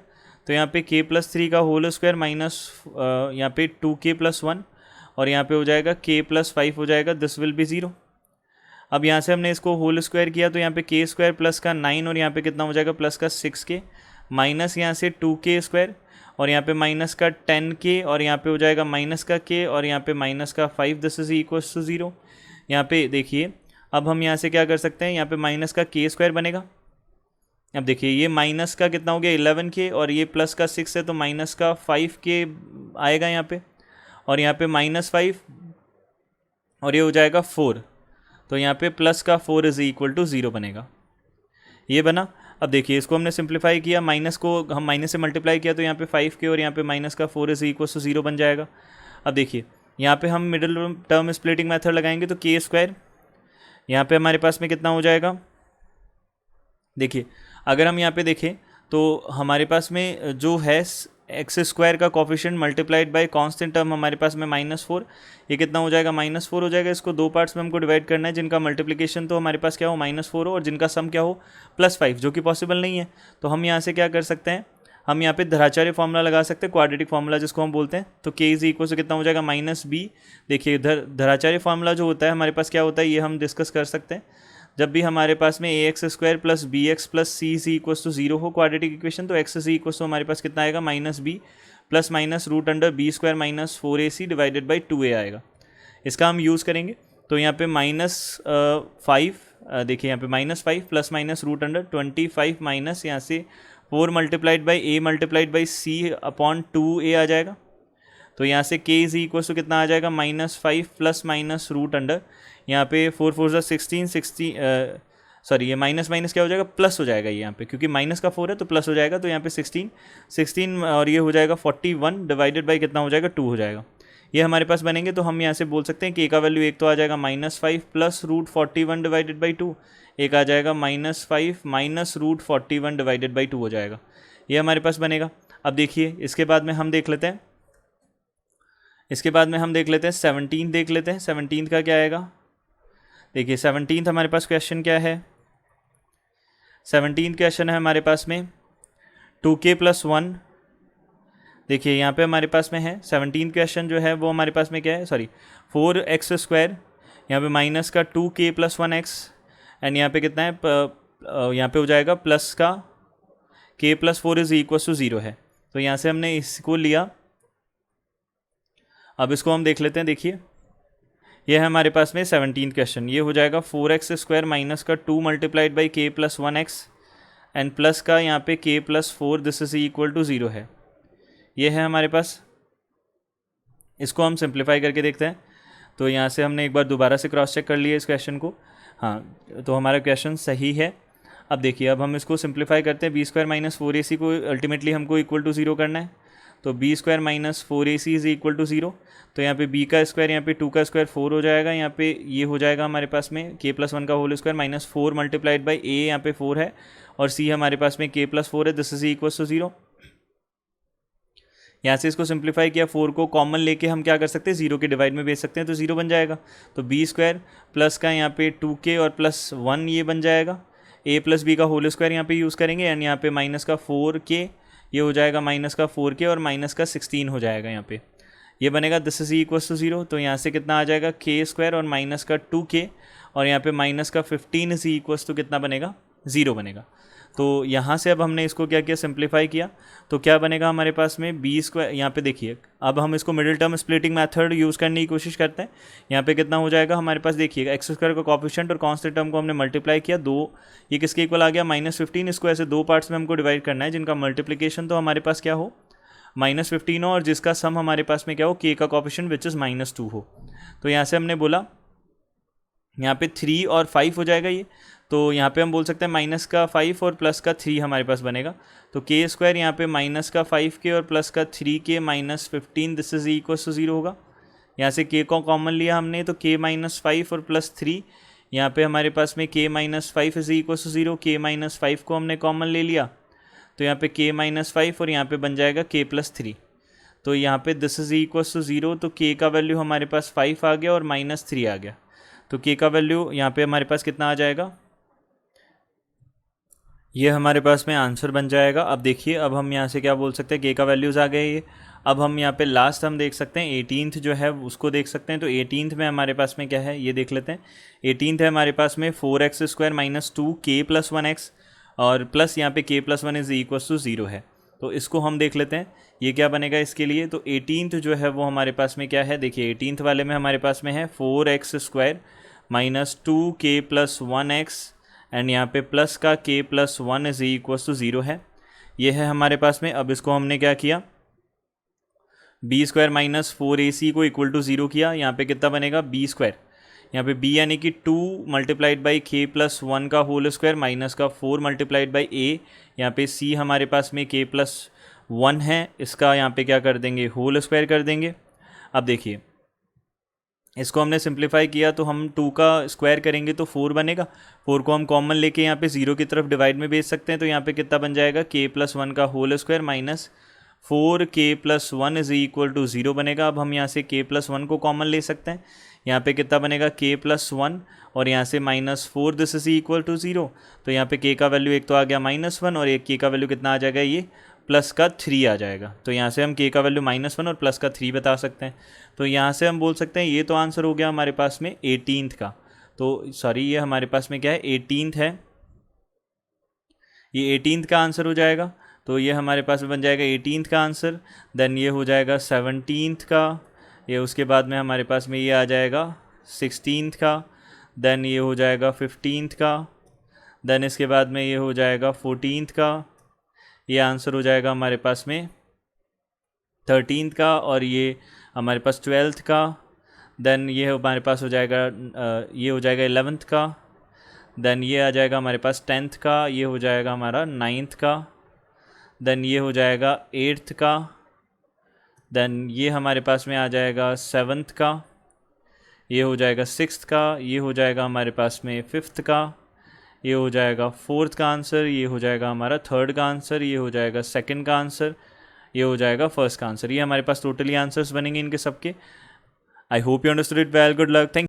तो यहाँ पे k प्लस 3 का होल स्क्वायर माइनस यहाँ पे 2k प्लस 1, और यहाँ पे हो जाएगा k प्लस 5 हो जाएगा, दिस विल बी 0। अब यहाँ से हमने इसको होल स्क्वायर किया तो यहाँ पे k स्क्वायर प्लस का 9 और यहाँ पे कितना हो जाएगा प्लस का 6k, माइनस यहाँ से 2k स्क्वायर और यहाँ पे माइनस का 10k और यहाँ पे हो जाएगा माइनस का k और यहाँ पे माइनस का 5, दिस इज इक्वल टू 0। यहाँ पे देखिए अब हम यहाँ से क्या कर सकते हैं, यहाँ पे माइनस का k स्क्वायर बनेगा। अब देखिए ये माइनस का कितना हो गया 11k और ये प्लस का 6 है तो माइनस का 5k आएगा यहाँ पे, और यहाँ पे माइनस 5 और ये हो जाएगा 4, तो यहाँ पे प्लस का 4 इज इक्वल टू 0 बनेगा, ये बना। अब देखिए इसको हमने सिंप्लीफाई किया, माइनस को हम माइनस से मल्टीप्लाई किया तो यहाँ पे 5k और यहाँ पे माइनस का 4 इज इक्वल टू 0 बन जाएगा। अब देखिए यहाँ पे हम मिडिल टर्म स्प्लिटिंग मेथड लगाएंगे तो k स्क्वायर यहाँ पे हमारे पास में कितना हो जाएगा, देखिए अगर हम यहाँ पे देखें तो हमारे पास में जो है एक्स स्क्वायर का coefficient multiplied by constant term हमारे पास में -4, ये कितना हो जाएगा -4 हो जाएगा। इसको दो पार्ट्स में हमको डिवाइड करना है, जिनका मल्टीप्लिकेशन तो हमारे पास क्या हो -4 हो और जिनका सम क्या हो +5, जो कि पॉसिबल नहीं है। तो हम यहाँ से क्या कर सकते हैं, हम यहाँ पे धराचार्य फॉर्मूला लगा सकते हैं, क्वाड्रेटिक फॉर्मूला जिसको हम बोलते हैं। तो k इज इक्वल से कितना हो जाएगा -b। देखिए धराचार्य फॉर्मूला जो होता है हमारे पास क्या होता है, ये हम डिस्कस कर सकते हैं। जब भी हमारे पास में ax square plus B x plus c is equal to 0 हो क्वाड्रेटिक इक्वेशन, तो x इज इक्वल टू हमारे पास कितना आएगा -b plus minus root under b square minus 4ac divided by 2a आएगा। इसका हम यूज़ करेंगे तो यहाँ पे -5 देखिए यहाँ पे -5 plus minus root under 25 minus यहाँ से 4 multiplied by a multiplied by c upon 2a आ जाएगा। तो यहाँ से k इज इक्वल टू कितना आ जाएगा -5 प्लस माइनस रूट अंडर यहाँ पे 4 4 16 सॉरी ये माइनस माइनस क्या हो जाएगा प्लस हो जाएगा, ये यहाँ पे क्योंकि माइनस का 4 है तो प्लस हो जाएगा। तो यहाँ पे 16 और ये हो जाएगा 41 डिवाइडेड बाई कितना हो जाएगा 2 हो जाएगा, ये हमारे पास बनेंगे। तो हम यहाँ से बोल सकते हैं कि a का वैल्यू एक तो आ जाएगा -5 प्लस रूट 41 डिवाइडेड बाई 2, एक आ जाएगा -5 माइनस रूट 41 डिवाइडेड बाई 2 हो जाएगा, ये हमारे पास बनेगा। अब देखिए इसके बाद में हम देख लेते हैं, 17 देख लेते हैं। 17 का क्या आएगा, देखिए 17 हमारे पास क्वेश्चन क्या है, 17 क्वेश्चन है हमारे पास में 2k प्लस 1। देखिए यहाँ पे हमारे पास में है 17 क्वेश्चन जो है वो हमारे पास में क्या है, सॉरी 4x स्क्वायर यहाँ पे माइनस का 2k प्लस 1x एंड यहाँ पे कितना है यहाँ पे हो जाएगा प्लस का k plus 4 is equal to 0 है। तो यहाँ से हमने इसको लिया, अब इसको हम देख लेते हैं। देखिए ये है हमारे पास में 17 क्वेश्चन, ये हो जाएगा 4x स्क्वायर माइनस का 2 multiplied by k plus 1x and plus का यहाँ पे k plus 4 this is equal to 0 है, ये है हमारे पास। इसको हम सिंप्लीफाई करके देखते हैं। तो यहाँ से हमने एक बार दोबारा से क्रॉस चेक कर लिया इस क्वेश्चन को, हाँ तो हमारा क्वेश्चन सही है। अब देखिए अब हम इसको सिंप्लीफाई करते हैं, बी स्क्वायर माइनस 4ac को अल्टीमेटली हमको इक्वल टू 0 करना है। तो b square minus 4ac is equal to 0। तो यहाँ पे b का स्क्वायर यहाँ पे 2 का स्क्वायर 4 हो जाएगा, यहाँ पे ये हो जाएगा हमारे पास में k प्लस 1 का whole square minus 4 multiplied by a यहाँ पे 4 है और c हमारे पास में k प्लस 4 है, दिस इज इक्वल टू 0। यहाँ से इसको सिंप्लीफाई किया, 4 को कॉमन लेके हम क्या कर सकते हैं 0 के डिवाइड में भेज सकते हैं, तो 0 बन जाएगा। तो b स्क्वायर प्लस का यहाँ पे 2k और प्लस 1 ये बन जाएगा, a प्लस b का होल स्क्वायर यहाँ पे यूज़ करेंगे एंड यहाँ पे माइनस का 4k ये हो जाएगा माइनस का 4k और माइनस का 16 हो जाएगा, यहाँ पे ये बनेगा दिस इज इक्वल टू 0। तो यहाँ से कितना आ जाएगा k स्क्वायर और माइनस का 2k और यहाँ पे माइनस का 15 इज इक्वल टू कितना बनेगा 0 बनेगा। तो यहाँ से अब हमने इसको क्या किया, सिंप्लीफाई किया, तो क्या बनेगा हमारे पास में बी स्क्वायर। यहाँ पे देखिए अब हम इसको middle term splitting method use करने की कोशिश करते हैं। यहाँ पे कितना हो जाएगा हमारे पास, देखिएगा एक्स स्क्वायर का कोएफिशिएंट और कांस्टेंट टर्म को हमने मल्टीप्लाई किया, दो ये किसके इक्वल आ गया -15। इसको ऐसे दो पार्ट्स में हमको डिवाइड करना है जिनका मल्टीप्लीकेशन तो हमारे पास क्या हो -15 हो और जिसका सम हमारे पास में क्या हो k का कोएफिशिएंट विच इज़ -2 हो। तो यहाँ से हमने बोला यहाँ पे 3 और 5 हो जाएगा ये, तो यहाँ पे हम बोल सकते हैं -5 और +3 हमारे पास बनेगा। तो k स्क्वायर यहाँ पे -5k और +3k -15 this is equal to 0 होगा। यहाँ से k को कॉमन लिया हमने तो k -5 और +3, यहाँ पे हमारे पास में k -5 is equal to 0, k -5 को हमने कॉमन ले लिया तो यहाँ पे k -5 और यहाँ पे बन जाएगा k +3। तो यहाँ पे दिस इज इक्वल टू 0, तो k का वैल्यू हमारे पास 5 आ गया और -3 आ गया। तो k का वैल्यू यहाँ पे हमारे पास कितना आ जाएगा, ये हमारे पास में आंसर बन जाएगा। अब देखिए अब हम यहाँ से क्या बोल सकते हैं, k का वैल्यूज़ आ गए ये। अब हम यहाँ पे लास्ट हम देख सकते हैं 18th जो है उसको देख सकते हैं। तो 18th में हमारे पास में क्या है ये देख लेते हैं। 18th है हमारे पास में 4x स्क्वायर -2k + 1x और प्लस यहाँ पे k + 1 इज इक्वल टू 0 है। तो इसको हम देख लेते हैं ये क्या बनेगा इसके लिए। तो 18th जो है वो हमारे पास में क्या है, देखिए 18th वाले में हमारे पास में है 4x square -2k + 1x and यहाँ पे प्लस का k + 1 इज इक्वल टू 0 है, ये है हमारे पास में। अब इसको हमने क्या किया, b स्क्वायर -4ac को इक्वल टू 0 किया। यहाँ पे कितना बनेगा b स्क्वायर, यहाँ पे b यानी कि 2 मल्टीप्लाइड बाई k + 1 का होल स्क्वायर माइनस का 4 मल्टीप्लाइड बाई a, यहाँ पे c हमारे पास में k + 1 है, इसका यहाँ पे क्या कर देंगे होल स्क्वायर कर देंगे। अब देखिए इसको हमने सिंप्लीफाई किया तो हम 2 का स्क्वायर करेंगे तो 4 बनेगा, 4 को हम कॉमन लेके यहाँ पे 0 की तरफ डिवाइड में भेज सकते हैं। तो यहाँ पे कितना बन जाएगा k + 1 का whole square minus 4k + 1 is equal to 0 बनेगा। अब हम यहाँ से k + 1 को कॉमन ले सकते हैं, यहाँ पे कितना बनेगा k + 1 और यहाँ से -4 दिस इज इक्वल टू 0। तो यहाँ पे k का वैल्यू एक तो आ गया -1 और एक k का वैल्यू कितना आ जाएगा, ये +3 आ जाएगा। तो यहाँ से हम k का वैल्यू -1 और +3 बता सकते हैं। तो यहाँ से हम बोल सकते हैं ये तो आंसर हो गया हमारे पास में 18th का। तो सॉरी ये हमारे पास में क्या है 18th है, ये 18th का आंसर हो जाएगा। तो ये हमारे पास में बन जाएगा 18th का आंसर। देन ये हो जाएगा 17th का, ये उसके बाद में हमारे पास में ये आ जाएगा 16th का, देन ये हो जाएगा 15th का, देन इसके बाद में ये हो जाएगा 14th का, ये आंसर हो जाएगा हमारे पास में 13th का और ये हमारे पास 12th का, देन ये हमारे पास हो जाएगा ये हो जाएगा 11th का, देन ये आ जाएगा हमारे पास 10th का, ये हो जाएगा हमारा 9th का, देन ये हो जाएगा 8th का, देन ये हमारे पास में आ जाएगा 7th का, ये हो जाएगा 6th का, ये हो जाएगा हमारे पास में 5th का, ये हो जाएगा 4th का आंसर, ये हो जाएगा हमारा 3rd का आंसर, ये हो जाएगा 2nd का आंसर, ये हो जाएगा 1st का आंसर। ये हमारे पास टोटली आंसर्स बनेंगे इनके सबके। I hope you understood it well, good luck, thank